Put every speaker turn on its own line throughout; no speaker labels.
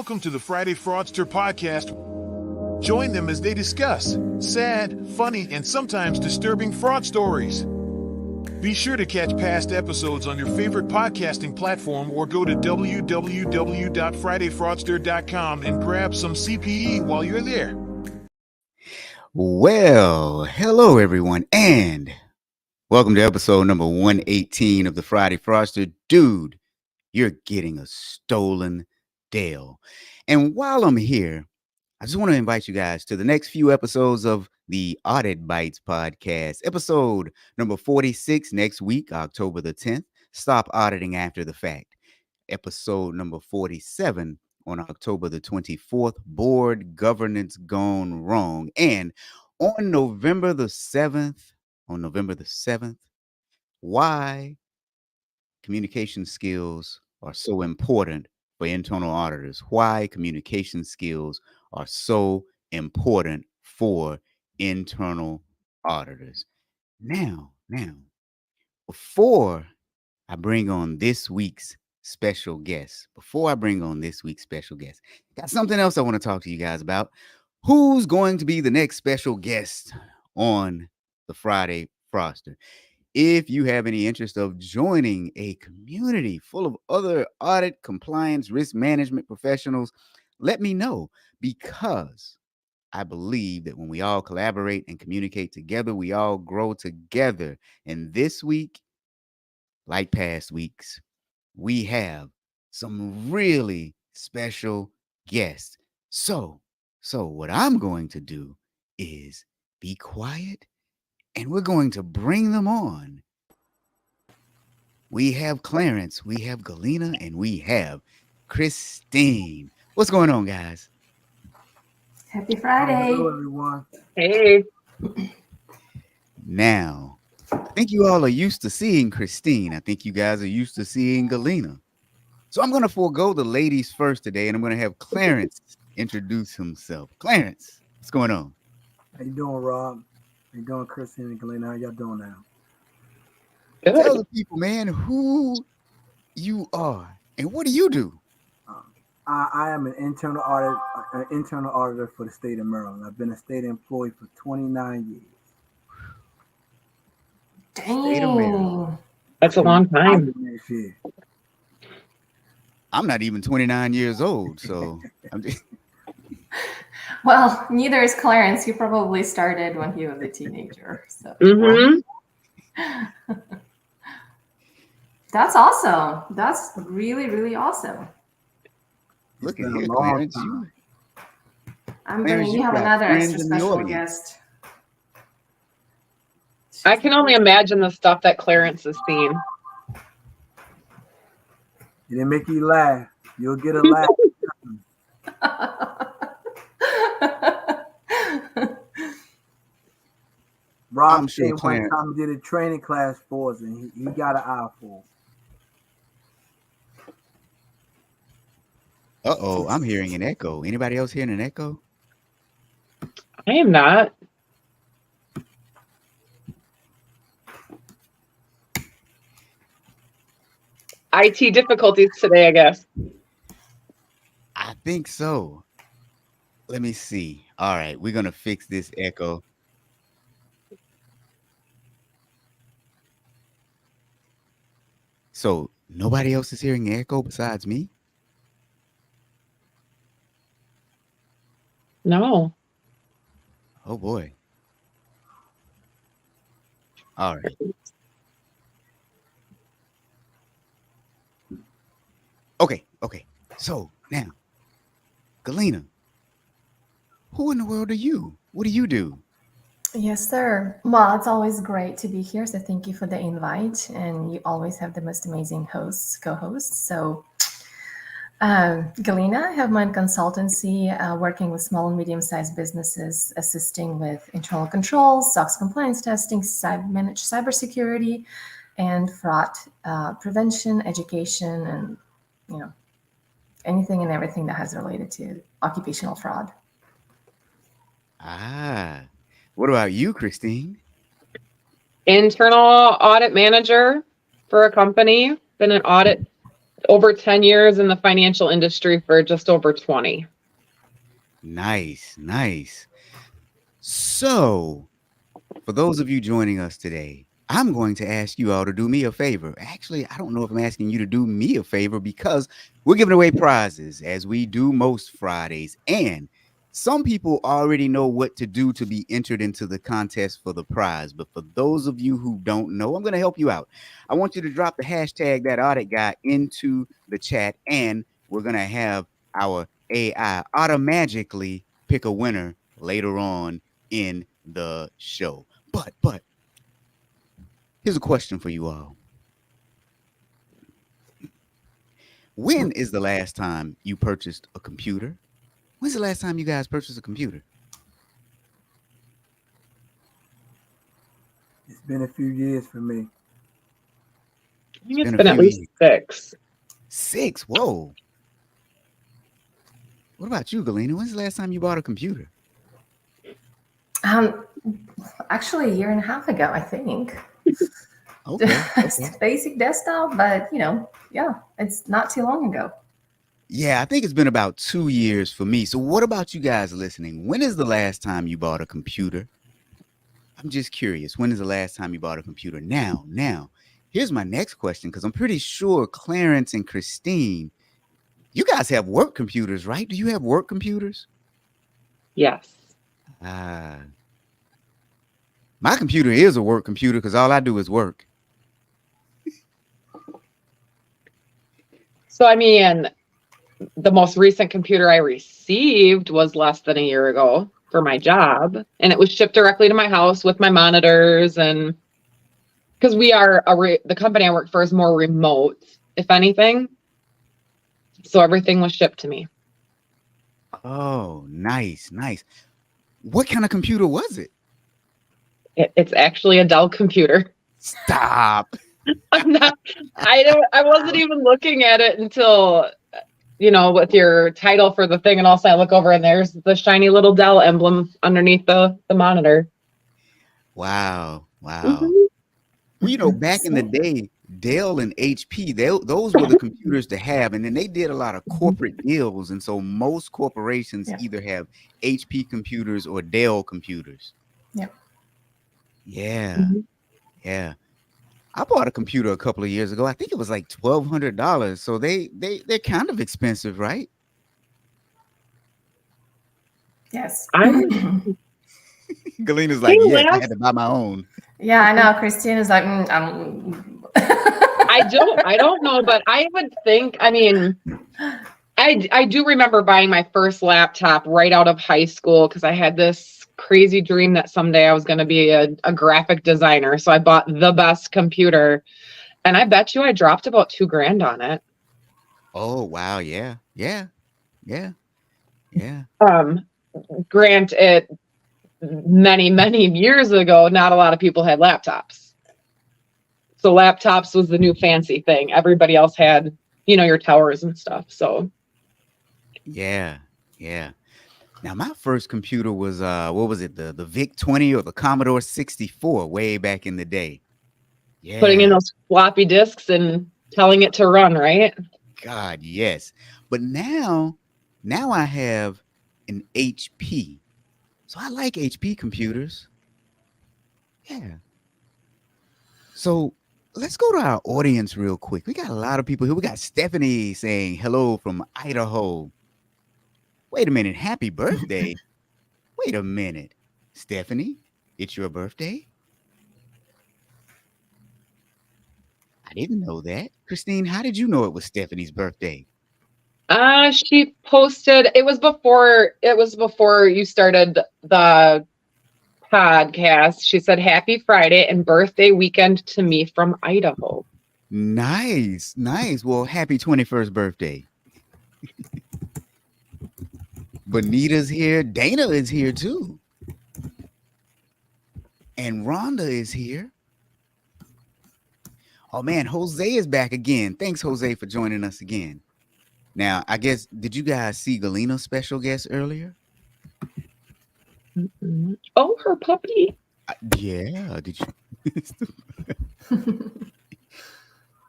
Welcome to the Friday Fraudster podcast. Join them as they discuss sad, funny, and sometimes disturbing fraud stories. Be sure to catch past episodes on your favorite podcasting platform or go to www.fridayfraudster.com and grab some CPE while you're there.
Well, hello everyone, and welcome to episode number 118 of the Friday Fraudster. Dude, you're getting a stolen Dell. And while I'm here, I just want to invite you guys to the next few episodes of the Audit Bites podcast. Episode number 46 next week, October the 10th. Stop auditing after the fact. Episode number 47 on October the 24th. Board governance gone wrong. And on November the 7th, why communication skills are so important for internal auditors. Why communication skills are so important for internal auditors. Now, before I bring on this week's special guest, got something else I want to talk to you guys about. Who's going to be the next special guest on the Friday Fraudster? If you have any interest of joining a community full of other audit, compliance, risk management professionals, let me know, because I believe that when we all collaborate and communicate together, we all grow together. And this week, like past weeks, we have some really special guests. So what I'm going to do is be quiet, and we're going to bring them on. We have Clarence, we have Galena, and we have Christine. What's going on, guys?
Happy Friday.
Hello, everyone.
Hey.
Now, I think you all are used to seeing Christine. I think you guys are used to seeing Galena. So I'm going to forego the ladies first today, and I'm going to have Clarence introduce himself. Clarence, what's going on?
How you doing, Rob? How you doing, Christine and Galena? How y'all doing now?
Good.
Tell the people, man, who you are and what do you do?
I am an internal auditor for the state of Maryland. I've been a state employee for 29 years.
Dang.
That's a long time.
Next year.
I'm not even 29 years old, so I'm just...
Well, neither is Clarence. He probably started when he was a teenager. So That's awesome. That's really, really awesome.
Look at
It's been
here,
a long
Clarence.
time.
I'm
Clarence,
bringing
you
you have
got
another
friends
extra
in the
special
audience.
guest.
I can only imagine the stuff that Clarence has seen.
It didn't make you laugh. You'll get a laugh. Rob
I'm sure
came one
Clarence-
time and did a training class for us, and he got an eye for us.
Uh-oh, I'm hearing an echo. Anybody else hearing an echo?
I am not. IT difficulties today, I guess.
I think so. Let me see. All right, we're going to fix this echo. So nobody else is hearing the echo besides me?
No.
Oh, boy. All right. Okay. So now, Galena, who in the world are you? What do you do?
Yes, sir. Well, it's always great to be here. So thank you for the invite. And you always have the most amazing hosts, co-hosts. So Galena, I have my own consultancy working with small and medium-sized businesses, assisting with internal controls, SOX compliance testing, managed cybersecurity, and fraud prevention, education, and anything and everything that has related to occupational fraud.
What about you, Christine?
Internal audit manager for a company. Been an audit Over 10 years in the financial industry for just over 20.
Nice, nice. So, for those of you joining us today, I'm going to ask you all to do me a favor. Actually, I don't know if I'm asking you to do me a favor because we're giving away prizes as we do most Fridays. And some people already know what to do to be entered into the contest for the prize. But for those of you who don't know, I'm going to help you out. I want you to drop the hashtag that audit guy into the chat, and we're going to have our AI automatically pick a winner later on in the show. But here's a question for you all. When is the last time you purchased a computer? When's the last time you guys purchased a computer?
It's been a few years for me.
I think it's been at least 6.
6? Whoa. What about you, Galena? When's the last time you bought a computer?
Actually, a year and a half ago, I think.
Okay.
Basic desktop, but yeah, it's not too long ago.
Yeah, I think it's been about 2 years for me. So what about you guys listening? When is the last time you bought a computer? I'm just curious. When is the last time you bought a computer? Now, here's my next question, because I'm pretty sure Clarence and Christine, you guys have work computers, right? Do you have work computers?
Yes.
My computer is a work computer because all I do is work.
So, I mean, the most recent computer I received was less than a year ago for my job, and it was shipped directly to my house with my monitors, and because we are the company I work for is more remote, if anything. So everything was shipped to me.
Oh, nice. What kind of computer was it?
It's actually a Dell computer.
Stop.
I wasn't even looking at it until, with your title for the thing, and also I look over and there's the shiny little Dell emblem underneath the monitor.
Wow.
Mm-hmm.
Well, back in the day, Dell and HP, those were the computers to have. And then they did a lot of corporate deals. And so most corporations either have HP computers or Dell computers.
Yep.
Yeah.
Mm-hmm.
Yeah. I bought a computer a couple of years ago. I think it was like $1,200. So they're kind of expensive, right?
Yes.
Galena's like, yes, I had to buy my own.
Yeah, I know. Christine is like,
I don't know, but I would think, I do remember buying my first laptop right out of high school because I had this crazy dream that someday I was going to be a graphic designer. So I bought the best computer, and I bet you I dropped about $2,000 on it.
Oh, wow. Yeah.
Granted, many, many years ago, not a lot of people had laptops. So laptops was the new fancy thing. Everybody else had, your towers and stuff. So
yeah. Now my first computer was what was it? The VIC-20 or the Commodore 64 way back in the day. Yeah.
Putting in those floppy disks and telling it to run, right?
God, yes. But now I have an HP. So I like HP computers. Yeah. So let's go to our audience real quick. We got a lot of people here. We got Stephanie saying hello from Idaho. Wait a minute. Happy birthday. Wait a minute. Stephanie, it's your birthday? I didn't know that. Christine, how did you know it was Stephanie's birthday?
She posted, it was before you started the podcast. She said, happy Friday and birthday weekend to me from Idaho.
Nice. Well, happy 21st birthday. Bonita's here. Dana is here too. And Rhonda is here. Oh man, Jose is back again. Thanks, Jose, for joining us again. Now, I guess, did you guys see Galena's special guest earlier?
Mm-hmm. Oh, her puppy.
Yeah, did you?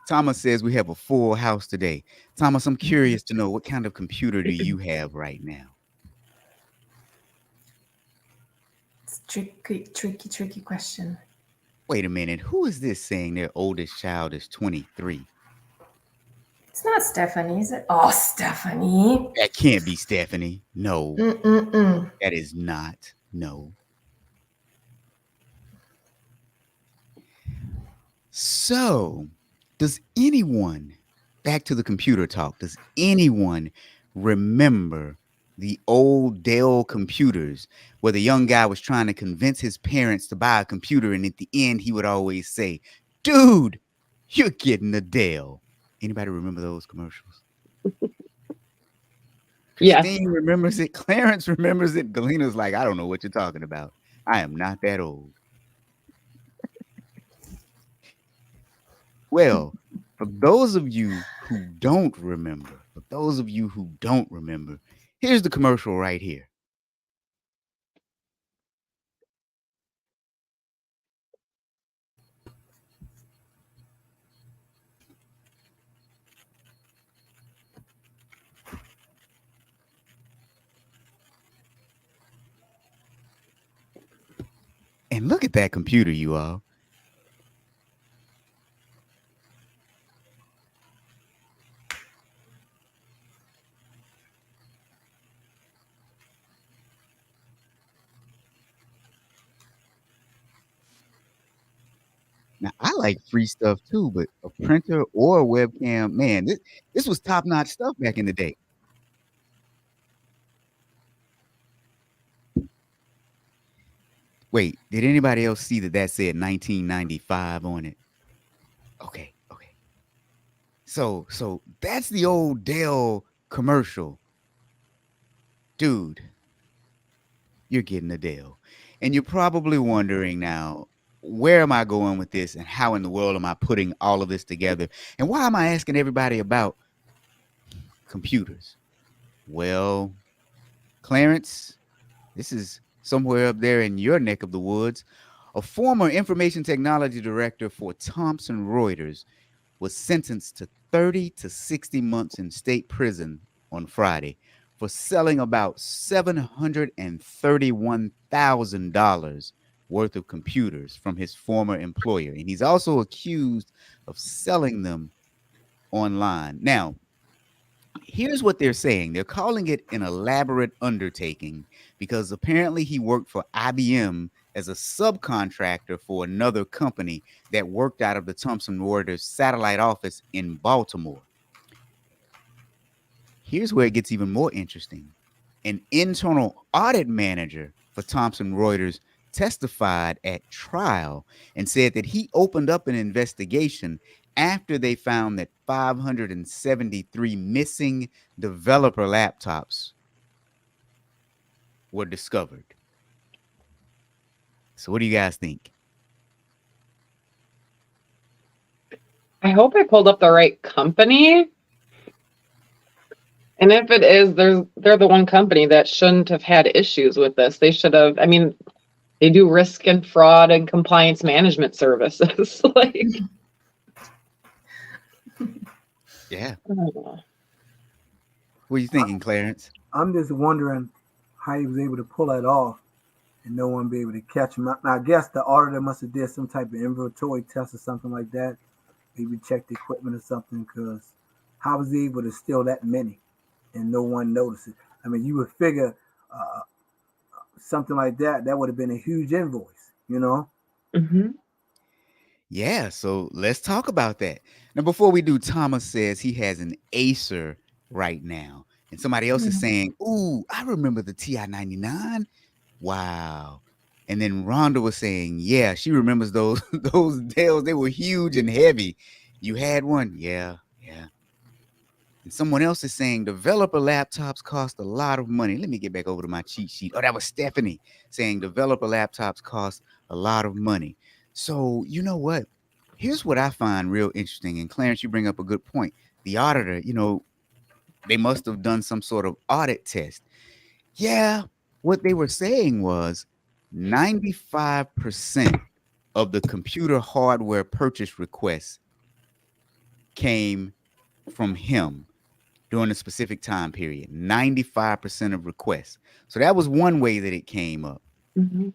Thomas says we have a full house today. Thomas, I'm curious to know what kind of computer do you have right now?
It's tricky question.
Wait a minute. Who is this saying their oldest child is 23?
It's not Stephanie, is it? Oh, Stephanie.
That can't be Stephanie. No,
Mm-mm-mm.
that is not. No. So, does anyone, back to the computer talk, does anyone remember the old Dell computers where the young guy was trying to convince his parents to buy a computer, and at the end he would always say, "Dude, you're getting a Dell." Anybody remember those commercials?
Yes.
Christine remembers it. Clarence remembers it. Galena's like, I don't know what you're talking about. I am not that old. Well, for those of you who don't remember, here's the commercial right here. And look at that computer, you all. Now, I like free stuff too, but a printer or a webcam, man, this was top-notch stuff back in the day. Wait, did anybody else see that said 1995 on it? Okay. So that's the old Dell commercial. Dude, you're getting a Dell. And you're probably wondering now, where am I going with this, and how in the world am I putting all of this together? And why am I asking everybody about computers? Well, Clarence, this is somewhere up there in your neck of the woods. A former information technology director for Thomson Reuters was sentenced to 30 to 60 months in state prison on Friday for selling about $731,000 worth of computers from his former employer. And he's also accused of selling them online. Now, here's what they're saying. They're calling it an elaborate undertaking because apparently he worked for IBM as a subcontractor for another company that worked out of the Thomson Reuters satellite office in Baltimore. Here's where it gets even more interesting. An internal audit manager for Thomson Reuters testified at trial and said that he opened up an investigation after they found that 573 missing developer laptops were discovered. So what do you guys think?
I hope I pulled up the right company. And if it is, they're the one company that shouldn't have had issues with this. They should have, I mean, they do risk and fraud and compliance management services. Like,
yeah.
I don't know.
What are you thinking, Clarence?
I'm just wondering how he was able to pull that off and no one be able to catch him. Now, I guess the auditor must have did some type of inventory test or something like that. Maybe checked the equipment or something, because how was he able to steal that many and no one noticed it? I mean, you would figure something like that would have been a huge invoice, you know?
Mm-hmm.
Yeah, so let's talk about that. Now, before we do, Thomas says he has an Acer right now. And somebody else is saying, ooh, I remember the TI-99. Wow. And then Rhonda was saying, yeah, she remembers those Dells. They were huge and heavy. You had one? Yeah. And someone else is saying developer laptops cost a lot of money. Let me get back over to my cheat sheet. Oh, that was Stephanie saying developer laptops cost a lot of money. So you know what? Here's what I find real interesting. And Clarence, you bring up a good point. The auditor, they must have done some sort of audit test. Yeah, what they were saying was 95% of the computer hardware purchase requests came from him during a specific time period. 95% of requests. So that was one way that it came up.
Mhm.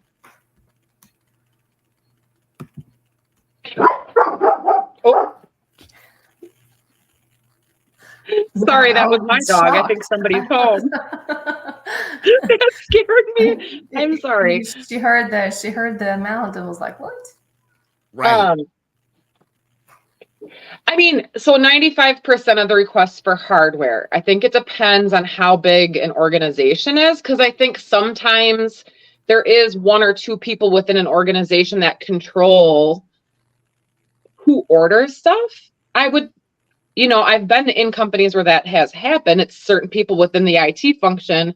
Oh, sorry, that was
Wow,
my
I'm
dog. I
shocked.
think somebody's home. That scared me. I'm sorry.
She heard the amount and was like, "What?"
Right.
I mean, so 95% of the requests for hardware. I think it depends on how big an organization is, because I think sometimes there is one or two people within an organization that control who orders stuff. I've been in companies where that has happened. It's certain people within the IT function,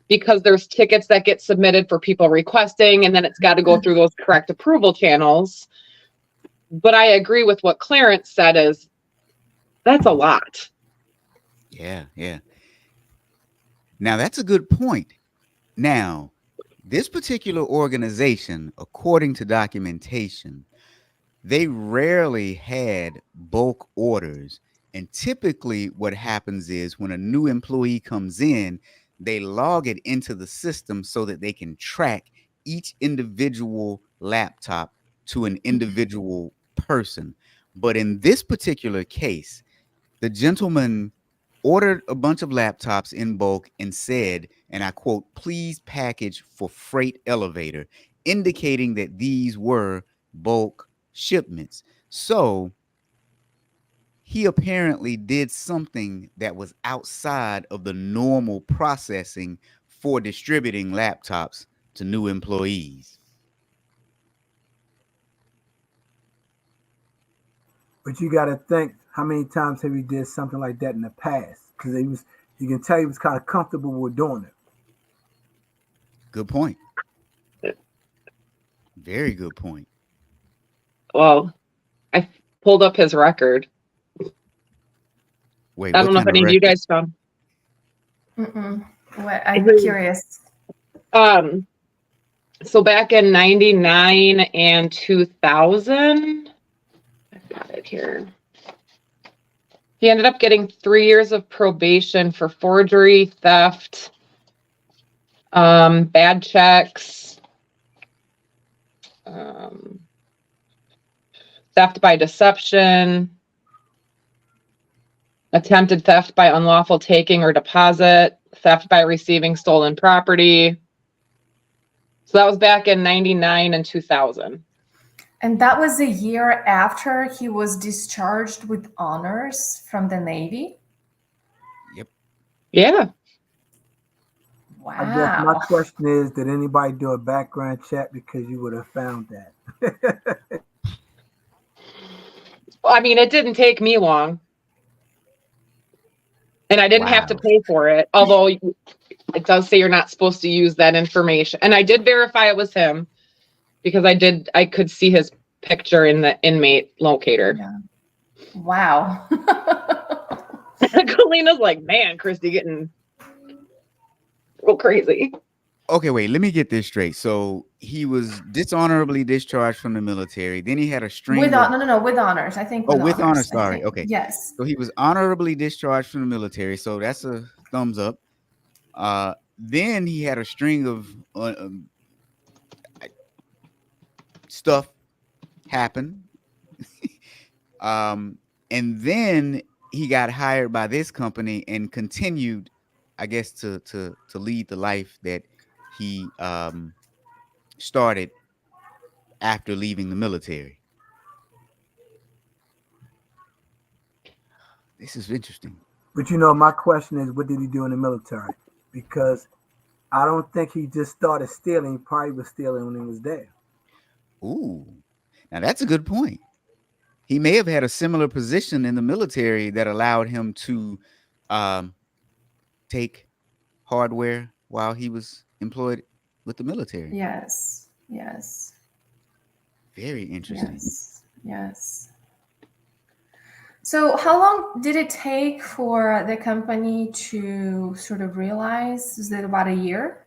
because there's tickets that get submitted for people requesting, and then it's got to go through those correct approval channels. But I agree with what Clarence said, is that's a lot.
Yeah. Now, that's a good point. Now, this particular organization, according to documentation, they rarely had bulk orders. And typically what happens is when a new employee comes in, they log it into the system so that they can track each individual laptop to an individual person. But in this particular case, the gentleman ordered a bunch of laptops in bulk and said, and I quote, "Please package for freight elevator," indicating that these were bulk shipments. So he apparently did something that was outside of the normal processing for distributing laptops to new employees.
But you got to think, how many times have he did something like that in the past? Because you can tell he was kind of comfortable with doing it.
Good point. Very good point.
Well, I pulled up his record.
Wait,
I
what
don't know if
kind of
any of you
record?
guys found.
What, I'm curious.
So back in 99 and 2000, I've got it here. He ended up getting 3 years of probation for forgery, theft, bad checks, theft by deception, attempted theft by unlawful taking or deposit, theft by receiving stolen property. So that was back in 99 and 2000.
And that was a year after he was discharged with honors from the Navy.
Yep.
Yeah.
Wow.
I guess my question is, did anybody do a background check? Because you would have found that.
Well, I mean, it didn't take me long. And I didn't have to
Wow.
pay for it, although it does say you're not supposed to use that information. And I did verify it was him, because I could see his picture in the inmate locator.
Yeah. Wow.
Kalina's like, man, Christy getting real crazy.
Okay, wait, let me get this straight. So he was dishonorably discharged from the military. Then he had a string
with
of...
no, with honors. I think.
Oh, with honors,
I
sorry.
think.
Okay.
Yes.
So he was honorably discharged from the military. So that's a thumbs up. Then he had a string of stuff happen. And then he got hired by this company and continued, I guess, to lead the life that he started after leaving the military. This is interesting.
But my question is, what did he do in the military? Because I don't think he just started stealing. He probably was stealing when he was there.
Ooh, now that's a good point. He may have had a similar position in the military that allowed him to take hardware while he was employed with the military.
Yes.
Very interesting.
Yes. So how long did it take for the company to sort of realize? Is it about a year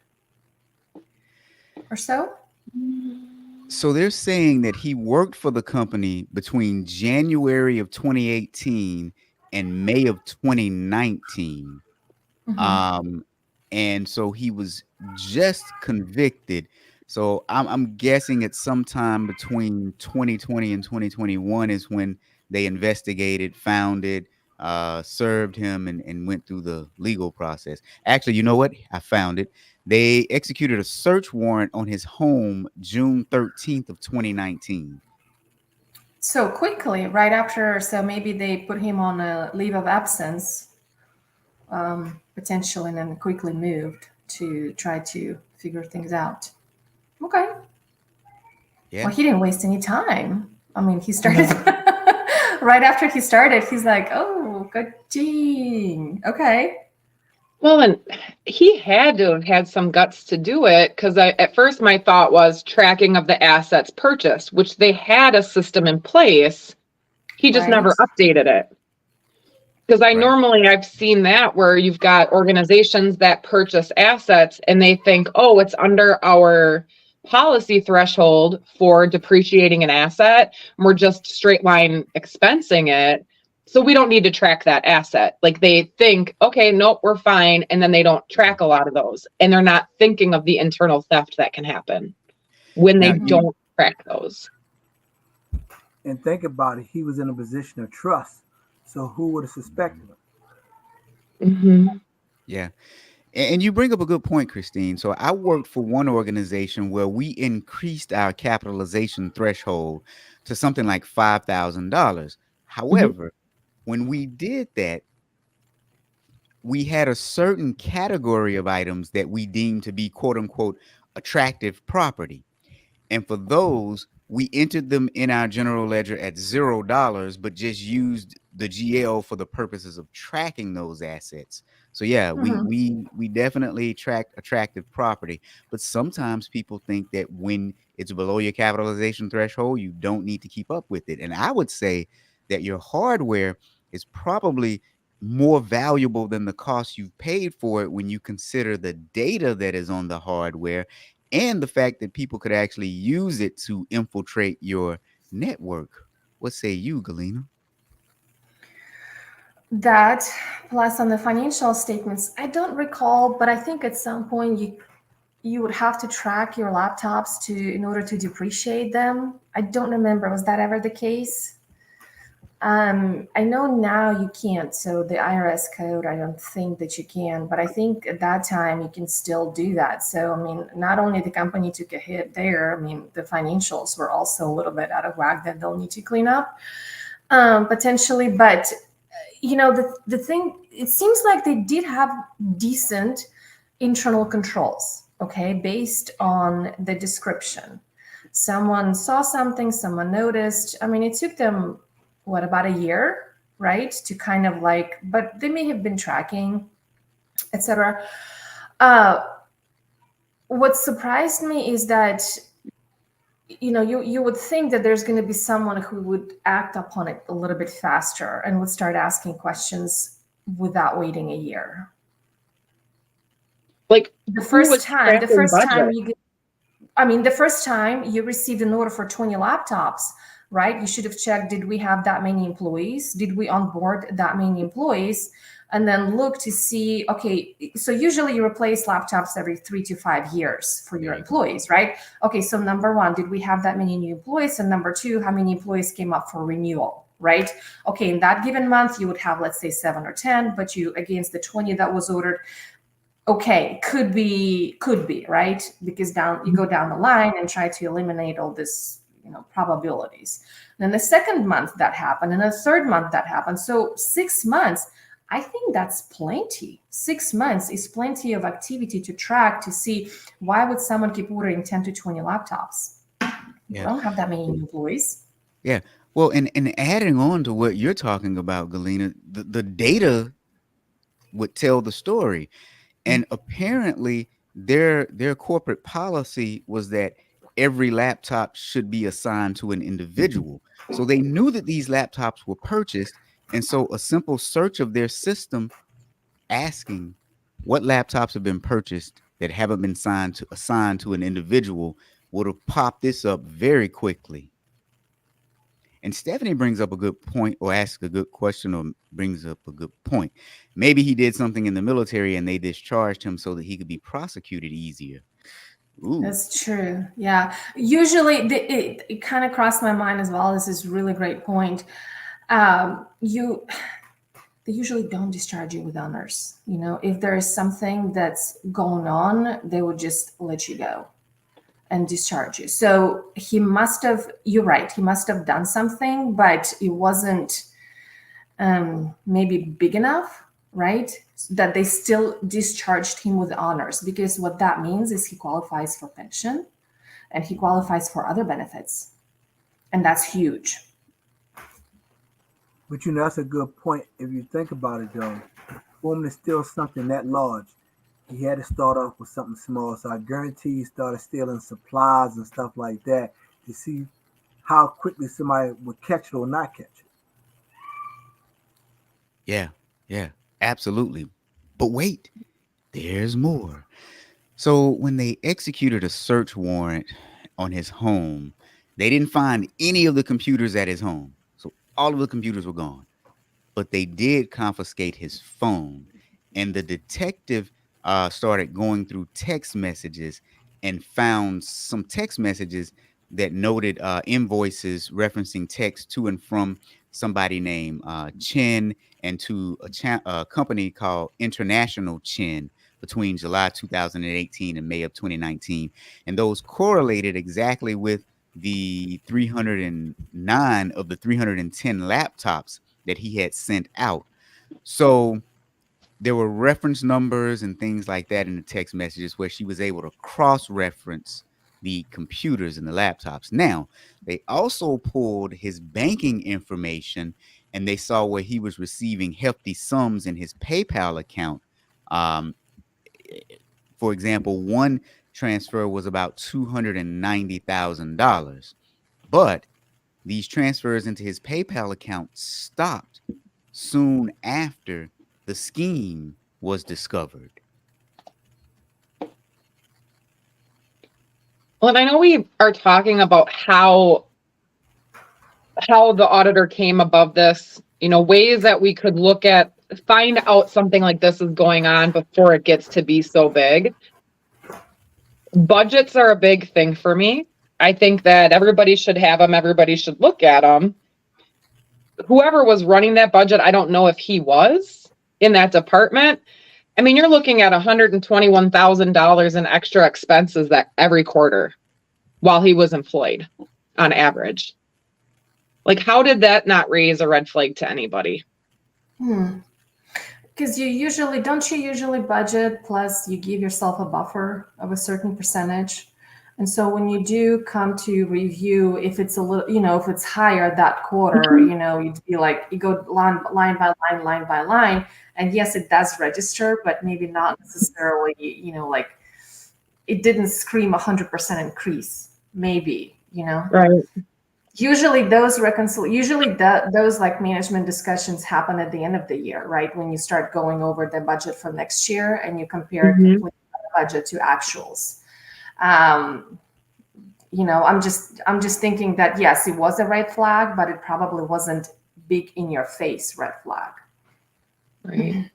or so?
So they're saying that he worked for the company between January of 2018 and May of 2019.
Mhm.
Um, and so he was just convicted. So I'm guessing it's sometime between 2020 and 2021 is when they investigated, found it, served him, and went through the legal process. Actually, you know what? I found it. They executed a search warrant on his home June 13th of 2019.
So quickly, right after, so maybe they put him on a leave of absence, potentially, and then quickly moved to try to figure things out. Okay.
Yeah.
Well, he didn't waste any time. I mean, he started right after he started. He's like, "Oh, good gene. Okay."
Well, and he had to have had some guts to do it, because at first my thought was tracking of the assets purchased, which they had a system in place. He just
Right.
never updated it. Because I've seen that where you've got organizations that purchase assets and they think, oh, it's under our policy threshold for depreciating an asset, and we're just straight line expensing it. So we don't need to track that asset. Like they think, okay, nope, we're fine. And then they don't track a lot of those. And they're not thinking of the internal theft that can happen when they
Now,
don't track those.
And think about it, he was in a position of trust. So who would have suspected him?
Mm-hmm.
yeah. And you bring up a good point, Christine. So I worked for one organization where we increased our capitalization threshold to something like $5,000. However, when we did that, we had a certain category of items that we deemed to be quote unquote attractive property. And for those, we entered them in our general ledger at $0, but just used the GL for the purposes of tracking those assets. So yeah,
Mhm.
we definitely track attractive property, but sometimes people think that when it's below your capitalization threshold, you don't need to keep up with it. And I would say that your hardware is probably more valuable than the cost you've paid for it when you consider the data that is on the hardware and the fact that people could actually use it to infiltrate your network. What say you, Galena?
That plus on the financial statements, I don't recall, but I think at some point you would have to track your laptops to in order to depreciate them. I don't remember. Was that ever the case? I know now you can't. So the IRS code, I don't think that you can, but I think at that time you can still do that. So I mean, not only the company took a hit there, I mean, the financials were also a little bit out of whack that they'll need to clean up, potentially. But the thing, it seems like they did have decent internal controls, okay, based on the description. Someone saw something, someone noticed. I mean, it took them, what, about a year, right? To kind of like, but they may have been tracking, etc. What surprised me is that you would think that there's going to be someone who would act upon it a little bit faster and would start asking questions without waiting a year.
Like
The first time
budget?
the first time you received an order for 20 laptops, right? You should have checked, did we have that many employees? Did we onboard that many employees? And then look to see, okay, so usually you replace laptops every 3 to 5 years for your employees, right? Okay, so number one, did we have that many new employees? And number two, how many employees came up for renewal, right? Okay, in that given month, you would have, let's say 7 or 10, but you, against the 20 that was ordered, okay, could be, right? Because you go down the line and try to eliminate all this, probabilities. Then the second month that happened, and the third month that happened. So 6 months, I think that's plenty. 6 months is plenty of activity to track to see why would someone keep ordering 10 to 20 laptops. You don't have that many employees.
Yeah. Well, and adding on to what you're talking about, Galena, the data would tell the story. And apparently their corporate policy was that every laptop should be assigned to an individual. So they knew that these laptops were purchased. And so a simple search of their system asking what laptops have been purchased that haven't been assigned to an individual would have popped this up very quickly. And Stephanie brings up a good point, or asks a good question, or brings up a good point. Maybe he did something in the military and they discharged him so that he could be prosecuted easier. Ooh.
That's true. Yeah. Usually, it kind of crossed my mind as well. This is a really great point. They usually don't discharge you with honors. You know, if there is something that's going on, they would just let you go and discharge you. So he must have, you're right, he must have done something, but it wasn't maybe big enough, right? That they still discharged him with honors, because what that means is he qualifies for pension and he qualifies for other benefits. And that's huge.
But you know, that's a good point. If you think about it, though, for him to steal something that large, he had to start off with something small. So I guarantee he started stealing supplies and stuff like that to see how quickly somebody would catch it or not catch it.
Yeah, absolutely. But wait, there's more. So when they executed a search warrant on his home, they didn't find any of the computers at his home. So all of the computers were gone. But they did confiscate his phone. And the detective started going through text messages and found some text messages that noted invoices referencing text to and from somebody named Chin and to a company called International Chin between July 2018 and May of 2019. And those correlated exactly with the 309 of the 310 laptops that he had sent out. So there were reference numbers and things like that in the text messages where she was able to cross-reference the computers and the laptops. Now, they also pulled his banking information and they saw where he was receiving hefty sums in his PayPal account. For example, one transfer was about $290,000, but these transfers into his PayPal account stopped soon after the scheme was discovered.
Well, and I know we are talking about how the auditor came above this, you know, ways that we could look at, find out something like this is going on before it gets to be so big. Budgets are a big thing for me. I think that everybody should have them. Everybody should look at them. Whoever was running that budget, I don't know if he was in that department. I mean, you're looking at $121,000 in extra expenses that every quarter while he was employed on average. Like, how did that not raise a red flag to anybody?
Because you usually budget plus you give yourself a buffer of a certain percentage. And so when you do come to review, if it's a little, you know, if it's higher that quarter, you know, you'd be like, you go line by line. And yes, it does register, but maybe not necessarily, you know, like it didn't scream 100% increase, maybe, you know.
Right.
Usually those those like management discussions happen at the end of the year, right? When you start going over the budget for next year and you compare complete budget to actuals. You know, I'm just thinking that yes, it was a red flag, but it probably wasn't big in your face red flag.
Right.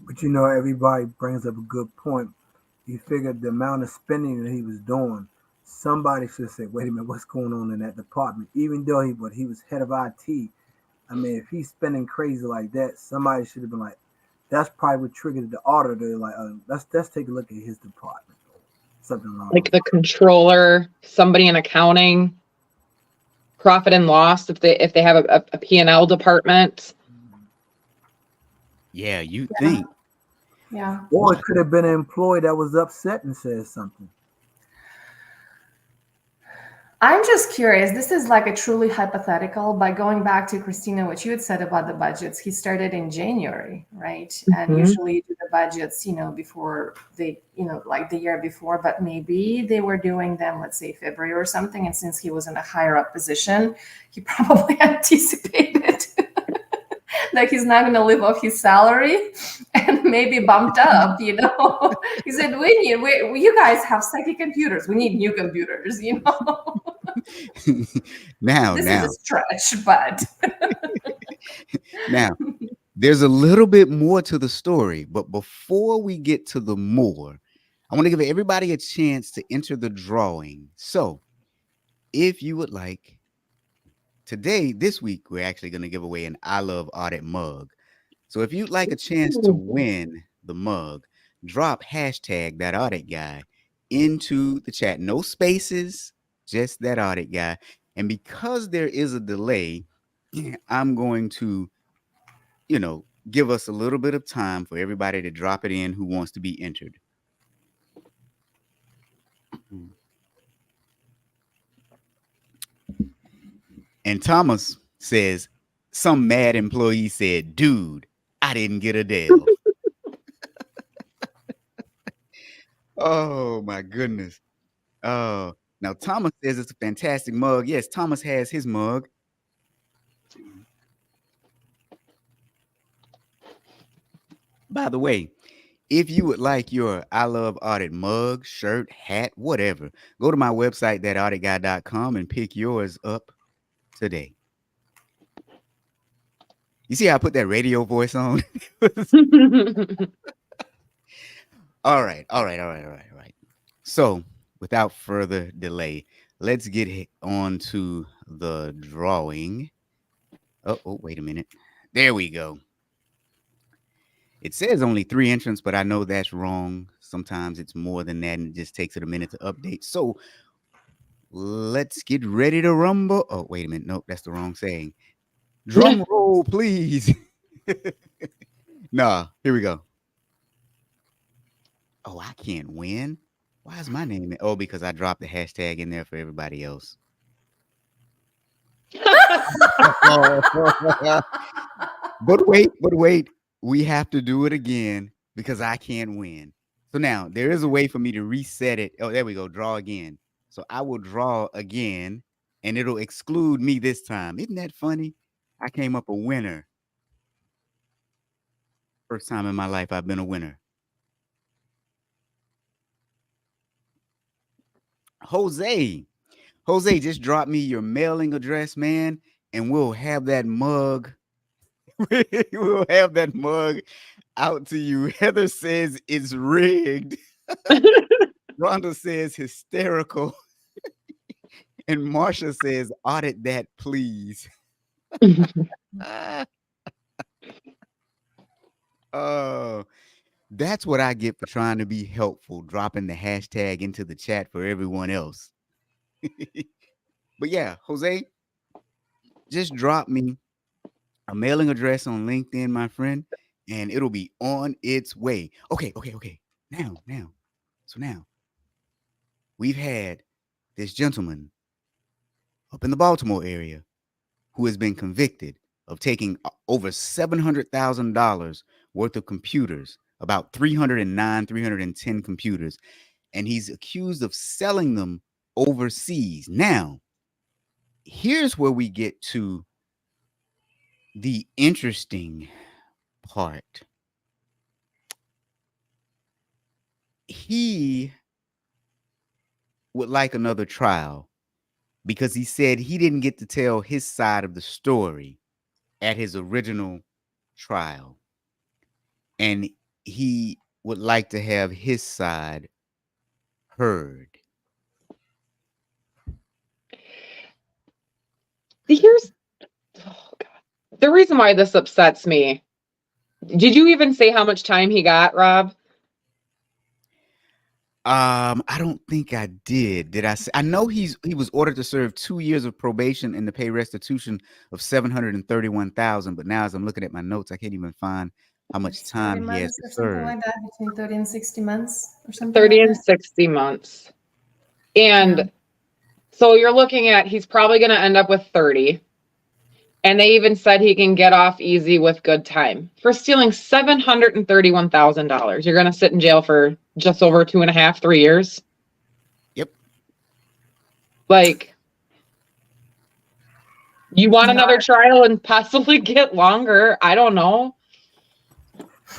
But you know, everybody brings up a good point. You figured the amount of spending that he was doing, somebody should say, wait a minute, what's going on in that department? Even though he was head of IT. I mean, if he's spending crazy like that, somebody should have been like, that's probably what triggered the auditor. Like, let's take a look at his department. Something wrong.
Like the controller, somebody in accounting, profit and loss, if they have a P&L department.
Yeah, you think.
Yeah.
Or it could have been an employee that was upset and said something.
I'm just curious. This is like a truly hypothetical, but going back to Christina, what you had said about the budgets, he started in January, right? And usually you do the budgets, you know, before like the year before, but maybe they were doing them, let's say February or something. And since he was in a higher up position, he probably anticipated that he's not going to live off his salary and maybe bumped up, He said, you guys have sucky computers. We need new computers,
Now,
This is a stretch, but.
Now, there's a little bit more to the story, but before we get to the more, I want to give everybody a chance to enter the drawing. So, if you would like, this week, we're actually going to give away an I Love Audit mug. So if you'd like a chance to win the mug, drop hashtag that audit guy into the chat. No spaces, just that audit guy. And because there is a delay, I'm going to, give us a little bit of time for everybody to drop it in who wants to be entered. And Thomas says, some mad employee said, dude, I didn't get a Dell. Oh, my goodness. Oh, now Thomas says it's a fantastic mug. Yes, Thomas has his mug. By the way, if you would like your I Love Audit mug, shirt, hat, whatever, go to my website, thatauditguy.com, and pick yours up today. You see how I put that radio voice on? All right. So, without further delay, let's get on to the drawing. Oh, wait a minute. There we go. It says only 3 entrants, but I know that's wrong. Sometimes it's more than that, and it just takes it a minute to update. So let's get ready to rumble. Oh, wait a minute. Nope, that's the wrong saying. Drum roll, please. Nah, here we go. Oh, I can't win. Why is my name? Oh, because I dropped the hashtag in there for everybody else. But wait. We have to do it again because I can't win. So now there is a way for me to reset it. Oh, there we go. Draw again. So I will draw again and it'll exclude me this time. Isn't that funny? I came up a winner. First time in my life I've been a winner. Jose, just drop me your mailing address, man, and we'll have that mug. We'll have that mug out to you. Heather says it's rigged. Rhonda says hysterical. And Marsha says, audit that, please. Oh, that's what I get for trying to be helpful, dropping the hashtag into the chat for everyone else. But yeah, Jose, just drop me a mailing address on LinkedIn, my friend, and it'll be on its way. Okay. Now. So now we've had this gentleman up in the Baltimore area who has been convicted of taking over $700,000 worth of computers, about 310 computers, and he's accused of selling them overseas. Now, here's where we get to the interesting part. He would like another trial because he said he didn't get to tell his side of the story at his original trial. And he would like to have his side heard.
Here's the reason why this upsets me. Did you even say how much time he got, Rob?
I don't think I did. Did I say? I know he was ordered to serve 2 years of probation and to pay restitution of $731,000. But now, as I'm looking at my notes, I can't even find how much time he has to serve.
Like that, between 30 and 60 months or something.
30 and 60 months. And so you're looking at, he's probably going to end up with 30. And they even said he can get off easy with good time for stealing $731,000. You're going to sit in jail for just over 2.5, 3 years.
Yep.
Like, You want
No.
another trial and possibly get longer. I don't know.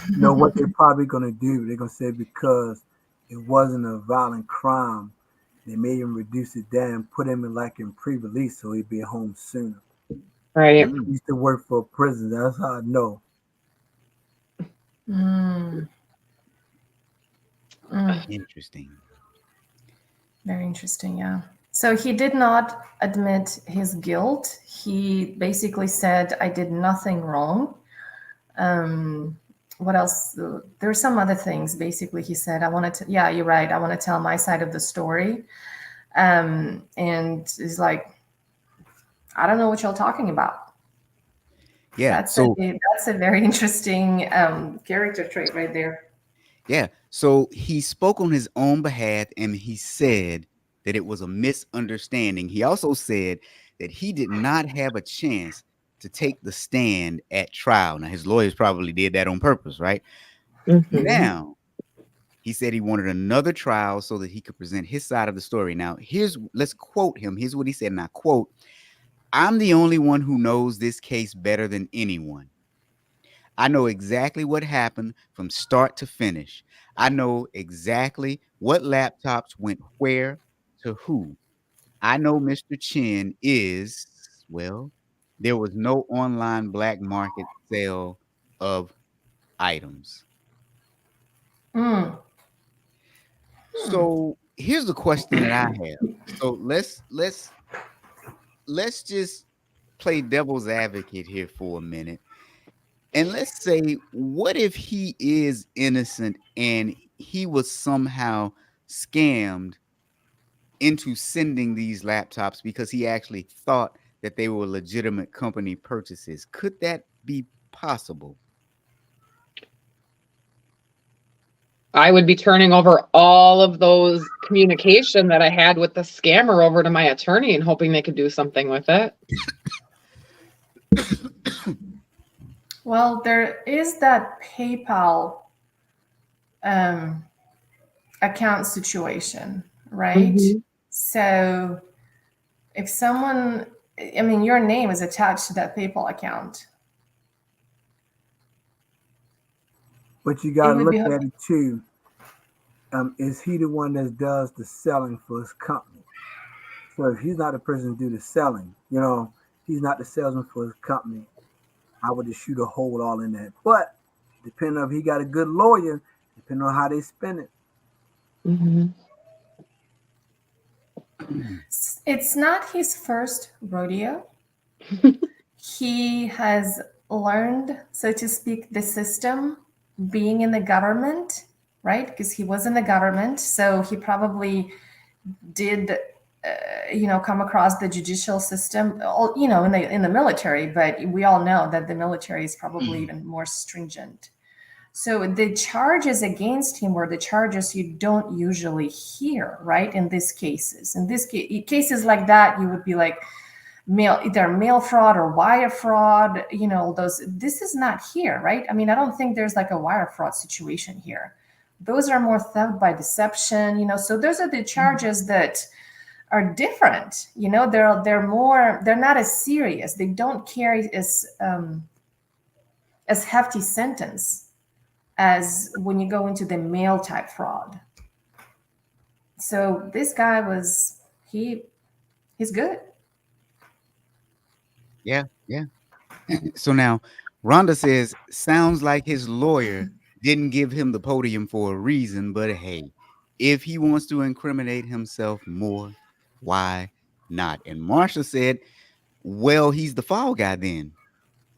You know what they're probably gonna do? They're gonna say because it wasn't a violent crime, they made him reduce it down, put him in pre-release so he'd be home sooner.
Right.
He used to work for a prison. That's how I know.
Mm.
Interesting.
Very interesting, yeah. So he did not admit his guilt. He basically said, I did nothing wrong. What else? There are some other things. Basically, he said, yeah, you're right. I want to tell my side of the story. And he's like, I don't know what y'all talking about.
Yeah.
That's a very interesting character trait right there.
Yeah. So he spoke on his own behalf and he said that it was a misunderstanding. He also said that he did not have a chance to take the stand at trial. Now, his lawyers probably did that on purpose, right?
Mhm.
Now, he said he wanted another trial so that he could present his side of the story. Now, let's quote him. Here's what he said, and I quote, I'm the only one who knows this case better than anyone. I know exactly what happened from start to finish. I know exactly what laptops went where to who. I know Mr. Chin is, well, there was no online black market sale of items.
Mm.
So here's the question that I have. So let's just play devil's advocate here for a minute. And let's say, what if he is innocent and he was somehow scammed into sending these laptops because he actually thought that they were legitimate company purchases? Could that be possible?
I would be turning over all of those communication that I had with the scammer over to my attorney and hoping they could do something with it.
Well, there is that PayPal account situation, right?
Mhm.
So if someone, I mean, your name is attached to that PayPal account.
But you gotta
would
look
be-
at it too. Is he the one that does the selling for his company? So if he's not the person to do the selling, he's not the salesman for his company, I would just shoot a hole all in that. But depending on if he got a good lawyer, depending on how they spend it.
Mhm.
It's not his first rodeo. He has learned, so to speak, the system being in the government, right? Because he was in the government, so he probably did, come across the judicial system, in the military. But we all know that the military is probably even more stringent. So the charges against him were the charges you don't usually hear, right? In these cases, cases like that, you would be like, either mail fraud or wire fraud, this is not here, right? I mean, I don't think there's like a wire fraud situation here. Those are more theft by deception, so those are the charges that are different. They're not as serious. They don't carry as hefty sentence as when you go into the mail type fraud. So this guy he's good.
Yeah. So now Rhonda says, sounds like his lawyer didn't give him the podium for a reason, but hey, if he wants to incriminate himself more, why not? And Marsha said, well, he's the fall guy then.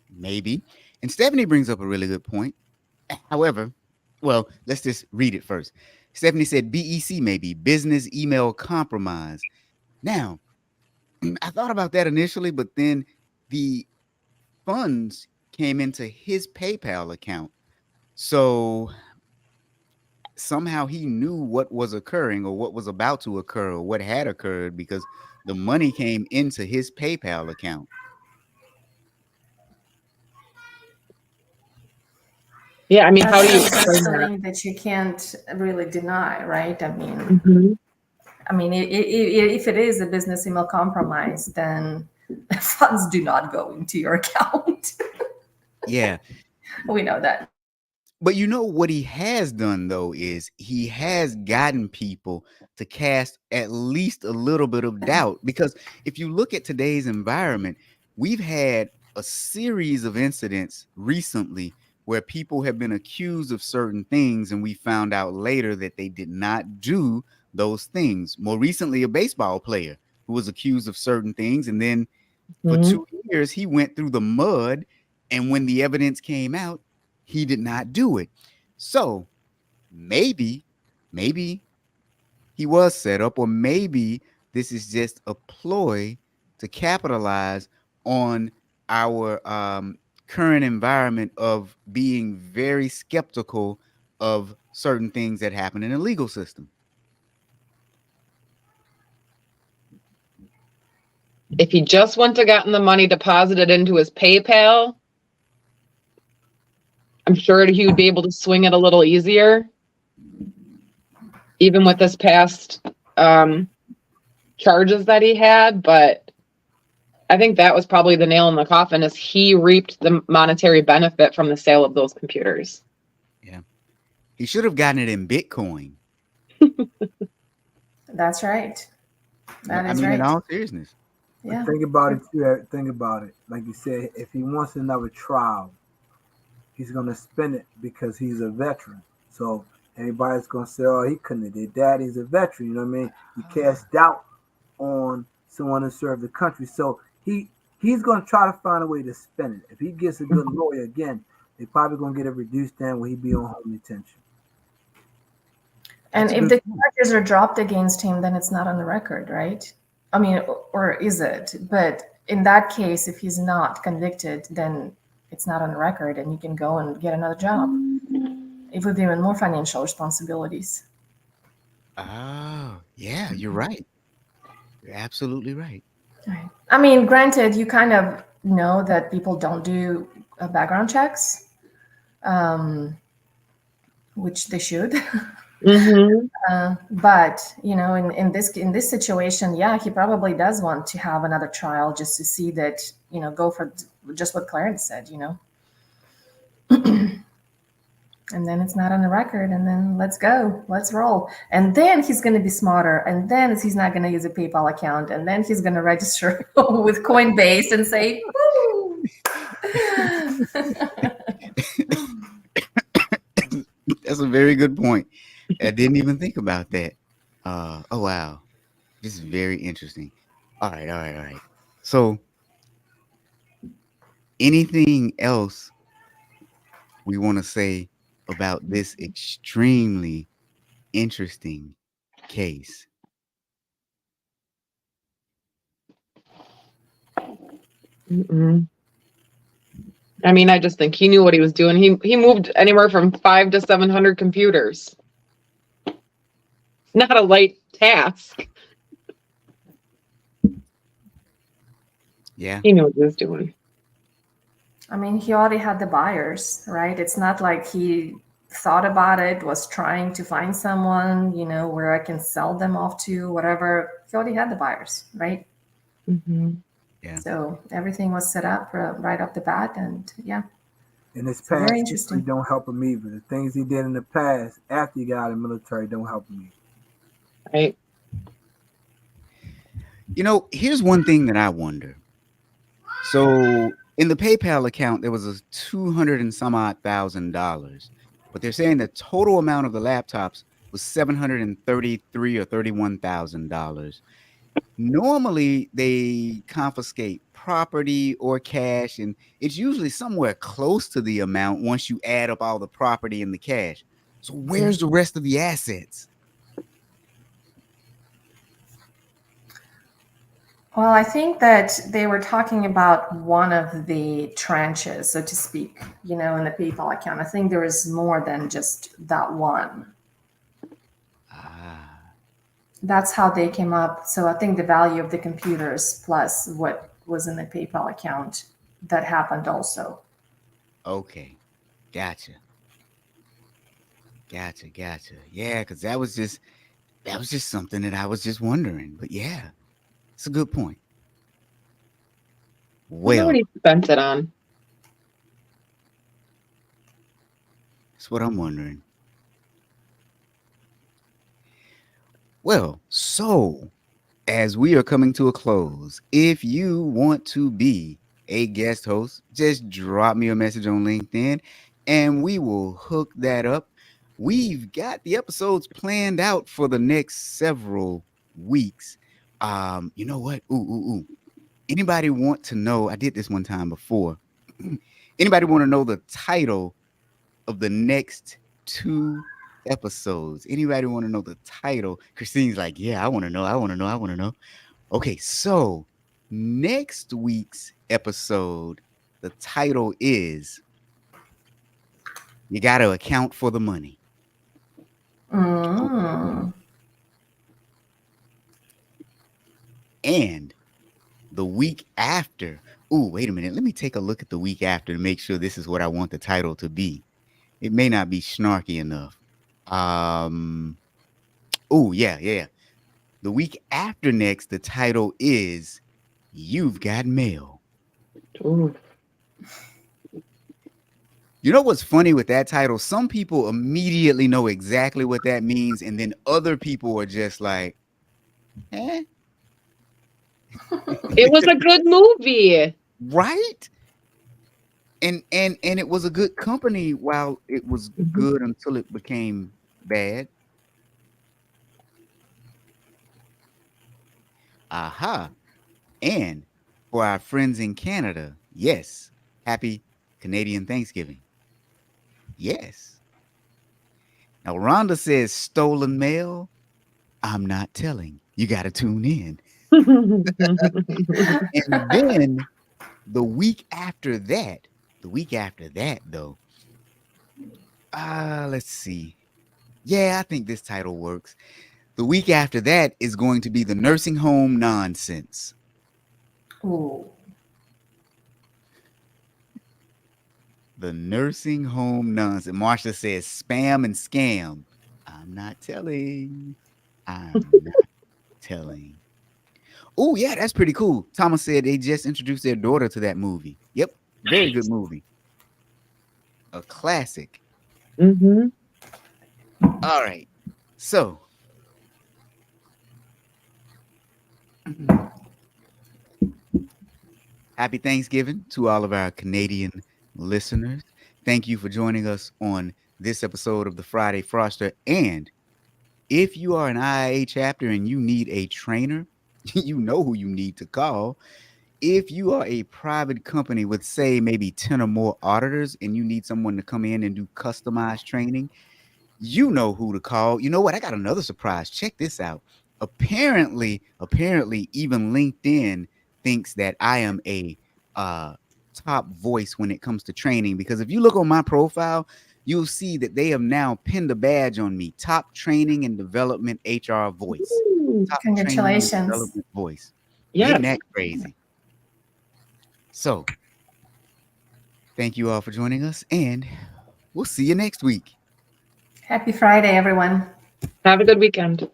Maybe. And Stephanie brings up a really good point. However, well, let's just read it first. Stephanie said BEC maybe, business email compromise. Now, I thought about that initially, but then the funds came into his PayPal account. So somehow he knew what was occurring or what was about to occur or what had occurred because the money came into his PayPal account.
Yeah, I mean, how do you
That's
explain that?
something that you can't really deny, right? I mean,
Mhm.
if it is a business email compromise, then funds do not go into your account.
Yeah.
We know that.
But you know what he has done, though, is he has gotten people to cast at least a little bit of doubt. Because if you look at today's environment, we've had a series of incidents recently where people have been accused of certain things, and we found out later that they did not do those things. More recently, a baseball player who was accused of certain things, and then for
Mhm.
2 years, he went through the mud, and when the evidence came out, he did not do it. So maybe he was set up, or maybe this is just a ploy to capitalize on our current environment of being very skeptical of certain things that happen in the legal system.
If he just went to gotten the money deposited into his PayPal, I'm sure he would be able to swing it a little easier, even with this past charges that he had. But I think that was probably the nail in the coffin, is he reaped the monetary benefit from the sale of those computers.
Yeah. He should have gotten it in Bitcoin.
That's right. That is right.
In all seriousness.
Yeah.
Think about it too. Think about it. Like you said, if he wants another trial, he's going to spend it because he's a veteran. So everybody's going to say, oh, he couldn't have did that. He's a veteran. You know what I mean? He cast doubt on someone who served the country. So he's going to try to find a way to spend it. If he gets a good lawyer, again, they're probably going to get it reduced down where he'd be on home detention.
And if the charges are dropped against him, then it's not on the record, right? I mean, or is it? But in that case, if he's not convicted, then it's not on the record, and you can go and get another job. It would be even more financial responsibilities.
Oh, yeah, you're right. You're absolutely right.
Right. I mean, granted, you kind of know that people don't do background checks, which they should.
Mm-hmm.
But you know, in this situation, yeah, he probably does want to have another trial just to see that, you know, go for just what Clarence said, you know. And then it's not on the record, and then let's roll. And then he's going to be smarter, and then he's not going to use a PayPal account, and then he's going to register with Coinbase and say, woo!
That's a very good point. I didn't even think about that. Oh, wow. This is very interesting. All right. So anything else we want to say about this extremely interesting case?
Mm-mm. I mean, I just think he knew what he was doing. He moved anywhere from 500 to 700 computers. Not a light task.
Yeah.
He knew what he was doing.
I mean, he already had the buyers, right? It's not like he thought about it, was trying to find someone, you know, where I can sell them off to, whatever. He already had the buyers, right?
Mm-hmm.
Yeah.
So everything was set up right off the bat, and yeah.
And his
Very
past
interesting.
history don't help him either. The things he did in the past after he got out of the military don't help him either.
Right.
You know, here's one thing that I wonder. So in the PayPal account, there was a $200 and some odd thousand, but they're saying the total amount of the laptops was $733 or $31,000. Normally, they confiscate property or cash, and it's usually somewhere close to the amount once you add up all the property and the cash. So where's the rest of the assets?
Well, I think that they were talking about one of the tranches, so to speak, you know, in the PayPal account. I think there is more than just that one. That's how they came up. So I think the value of the computers plus what was in the PayPal account, that happened also.
Okay. Gotcha. Yeah, because that was just something that I was just wondering. But yeah, it's a good point.
Wonder
Well,
what he spent it on.
that's what I'm wondering. Well, so as we are coming to a close, if you want to be a guest host, just drop me a message on LinkedIn and we will hook that up. We've got the episodes planned out for the next several weeks. You know what? Ooh. Anybody want to know? I did this one time before. Anybody want to know the title of the next 2 episodes? Anybody want to know the title? Christine's like, yeah, I want to know. Okay, so next week's episode, the title is You Gotta Account for the Money.
Mm.
And the week after, wait a minute. Let me take a look at the week after to make sure this is what I want the title to be. It may not be snarky enough. Yeah. The week after next, the title is You've Got Mail.
Ooh.
You know what's funny with that title? Some people immediately know exactly what that means, and then other people are just like, eh?
It was a good movie.
Right? And it was a good company while it was good until it became bad. Aha. And for our friends in Canada, yes, happy Canadian Thanksgiving. Yes. Now, Rhonda says stolen mail. I'm not telling. You got to tune in. And then the week after that, though, let's see. Yeah, I think this title works. The week after that is going to be the nursing home nonsense.
Ooh.
The nursing home nonsense. Marsha says spam and scam. I'm not telling. Oh, yeah, that's pretty cool. Thomas said they just introduced their daughter to that movie. Yep. Very good movie. A classic.
Mm-hmm.
All right. So happy Thanksgiving to all of our Canadian listeners. Thank you for joining us on this episode of the Friday Fraudster. And if you are an IIA chapter and you need a trainer, you know who you need to call. If you are a private company with, say, maybe 10 or more auditors and you need someone to come in and do customized training, you know who to call. You know what? I got another surprise. Check this out. Apparently, even LinkedIn thinks that I am a top voice when it comes to training, because if you look on my profile, you'll see that they have now pinned a badge on me, top training and development HR voice. Top
Congratulations.
training and development voice.
Yes.
Isn't that crazy? So thank you all for joining us, and we'll see you next week.
Happy Friday, everyone.
Have a good weekend.